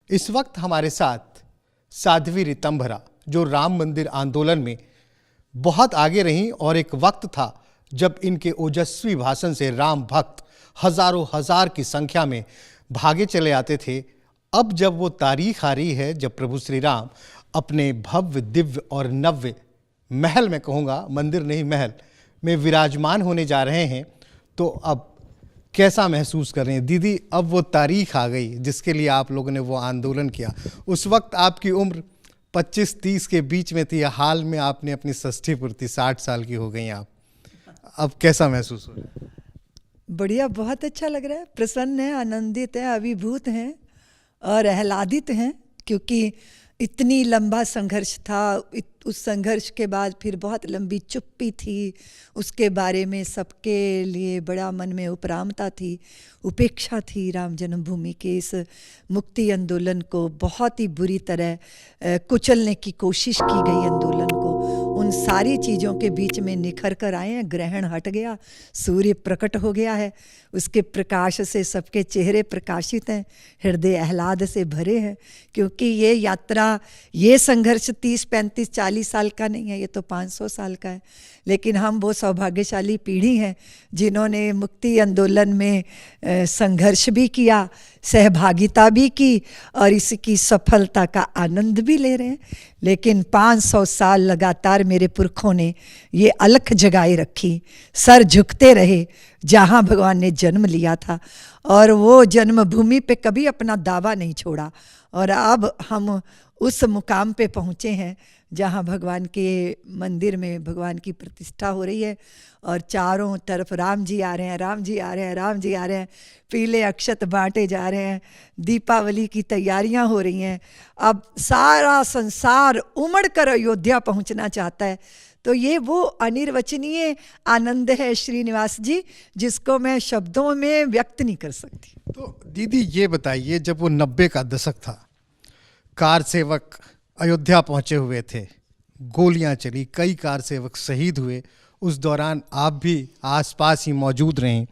इस वक्त हमारे साथ साध्वी ऋतंभरा, जो राम मंदिर आंदोलन में बहुत आगे रहीं, और एक वक्त था जब इनके ओजस्वी भाषण से राम भक्त हजारों हजार की संख्या में भागे चले आते थे। अब जब वो तारीख आ रही है जब प्रभु श्री राम अपने भव्य, दिव्य और नव्य महल में, कहूँगा मंदिर नहीं महल में विराजमान होने जा रहे हैं, तो अब कैसा महसूस कर रहे हैं दीदी? अब वो तारीख आ गई जिसके लिए आप लोगों ने वो आंदोलन किया। उस वक्त आपकी उम्र 25-30 के बीच में थी, हाल में आपने अपनी षष्ठी पूर्ति 60 साल की हो गई आप। अब कैसा महसूस हो रहा है? बढ़िया, बहुत अच्छा लग रहा है। प्रसन्न है, आनंदित है, अभिभूत हैं और आह्लादित हैं, क्योंकि इतनी लंबा संघर्ष था। उस संघर्ष के बाद फिर बहुत लंबी चुप्पी थी, उसके बारे में सबके लिए बड़ा मन में उपरामता थी, उपेक्षा थी। राम जन्मभूमि के इस मुक्ति आंदोलन को बहुत ही बुरी तरह कुचलने की कोशिश की गई आंदोलन को। उन सारी चीज़ों के बीच में निखर कर आए हैं। ग्रहण हट गया, सूर्य प्रकट हो गया है, उसके प्रकाश से सबके चेहरे प्रकाशित हैं, हृदय आह्लाद से भरे हैं, क्योंकि ये यात्रा, ये संघर्ष 30-35-40 साल का नहीं है, ये तो 500 साल का है। लेकिन हम वो सौभाग्यशाली पीढ़ी हैं जिन्होंने मुक्ति आंदोलन में संघर्ष भी किया, सहभागिता भी की और इसकी सफलता का आनंद भी ले रहे हैं। लेकिन 500 साल लगातार मेरे पुरखों ने ये अलख जगाए रखी, सर झुकते रहे जहाँ भगवान ने जन्म लिया था, और वो जन्मभूमि पे कभी अपना दावा नहीं छोड़ा। और अब हम उस मुकाम पे पहुँचे हैं जहाँ भगवान के मंदिर में भगवान की प्रतिष्ठा हो रही है, और चारों तरफ राम जी आ रहे हैं, राम जी आ रहे हैं, राम जी आ रहे हैं, पीले अक्षत बांटे जा रहे हैं, दीपावली की तैयारियां हो रही हैं। अब सारा संसार उमड़ कर अयोध्या पहुंचना चाहता है। तो ये वो अनिर्वचनीय आनंद है श्रीनिवास जी, जिसको मैं शब्दों में व्यक्त नहीं कर सकती। तो दीदी ये बताइए, जब वो 90 का दशक था, कार सेवक अयोध्या पहुंचे हुए थे, गोलियां चली, कई कार सेवक शहीद हुए, उस दौरान आप भी आसपास ही मौजूद रहे,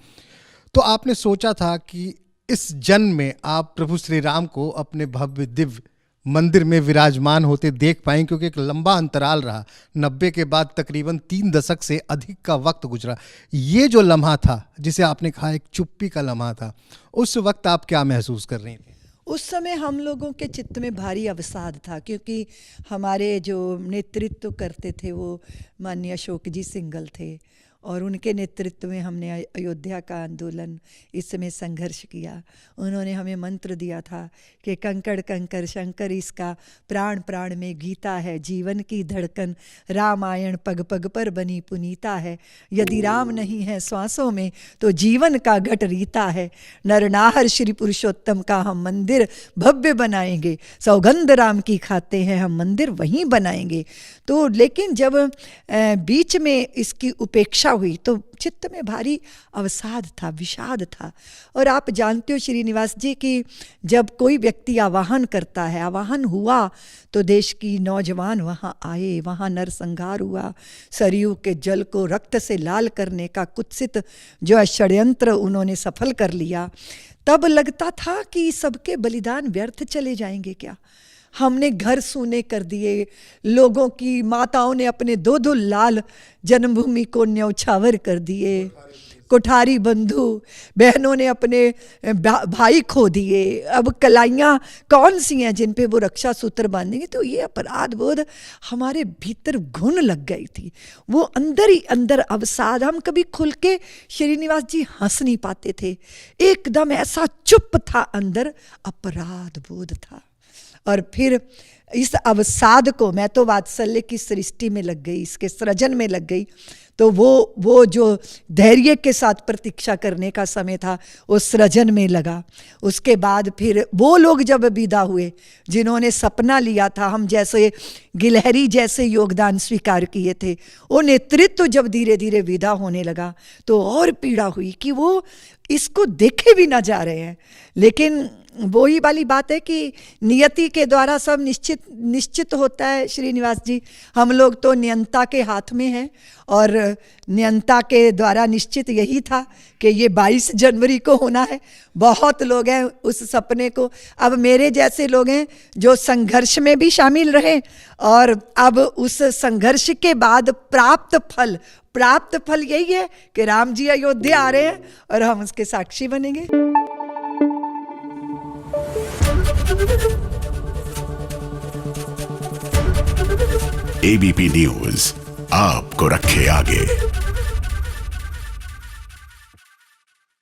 तो आपने सोचा था कि इस जन्म में आप प्रभु श्री राम को अपने भव्य दिव्य मंदिर में विराजमान होते देख पाएं, क्योंकि एक लंबा अंतराल रहा, 90 के बाद तकरीबन 3 दशक से अधिक का वक्त गुजरा। ये जो लम्हा था, जिसे आपने कहा एक चुप्पी का लम्हा था, उस वक्त आप क्या महसूस कर रही थी? उस समय हम लोगों के चित्त में भारी अवसाद था, क्योंकि हमारे जो नेतृत्व करते थे वो माननीय अशोक जी सिंघल थे, और उनके नेतृत्व में हमने अयोध्या का आंदोलन इस समय संघर्ष किया। उन्होंने हमें मंत्र दिया था कि कंकड़ कंकर शंकर इसका, प्राण प्राण में गीता है, जीवन की धड़कन रामायण पग पग पर बनी पुनीता है, यदि राम नहीं है श्वासों में तो जीवन का घट रीता है, नरनाहर श्री पुरुषोत्तम का हम मंदिर भव्य बनाएंगे, सौगंध राम की खाते हैं हम मंदिर वहीं बनाएंगे। तो लेकिन जब बीच में इसकी उपेक्षा हुई तो चित्त में भारी अवसाद था, विषाद था। और आप जानते हो श्रीनिवास जी कि जब कोई व्यक्ति आवाहन करता है, आवाहन हुआ तो देश की नौजवान वहाँ आए, वहाँ नरसंहार हुआ, सरयू के जल को रक्त से लाल करने का कुत्सित जो षड्यंत्र उन्होंने सफल कर लिया। तब लगता था कि सबके बलिदान व्यर्थ चले जाएंगे क्या? हमने घर सूने कर दिए, लोगों की माताओं ने अपने 2-2 लाल जन्मभूमि को न्यौछावर कर दिए, कोठारी बंधु बहनों ने अपने भाई खो दिए। अब कलाइयाँ कौन सी हैं जिन पे वो रक्षा सूत्र बांधेंगे? तो ये अपराध बोध हमारे भीतर घुन लग गई थी, वो अंदर ही अंदर अवसाद। हम कभी खुल के श्रीनिवास जी हंस नहीं पाते थे, एकदम ऐसा चुप था अंदर, अपराध बोध था। और फिर इस अवसाद को, मैं तो वात्सल्य की सृष्टि में लग गई, इसके सृजन में लग गई। तो वो जो धैर्य के साथ प्रतीक्षा करने का समय था, वो सृजन में लगा। उसके बाद फिर वो लोग जब विदा हुए जिन्होंने सपना लिया था, हम जैसे गिलहरी जैसे योगदान स्वीकार किए थे, वो नेतृत्व जब धीरे धीरे विदा होने लगा तो और पीड़ा हुई कि वो इसको देखे भी ना जा रहे हैं। लेकिन वही वाली बात है कि नियति के द्वारा सब निश्चित होता है श्रीनिवास जी। हम लोग तो नियंता के हाथ में हैं और नियंता के द्वारा निश्चित यही था कि ये 22 जनवरी को होना है। बहुत लोग हैं उस सपने को, अब मेरे जैसे लोग हैं जो संघर्ष में भी शामिल रहे और अब उस संघर्ष के बाद प्राप्त फल यही है कि राम जी अयोध्या आ रहे हैं और हम उसके साक्षी बनेंगे। एबीपी न्यूज आपको रखे आगे।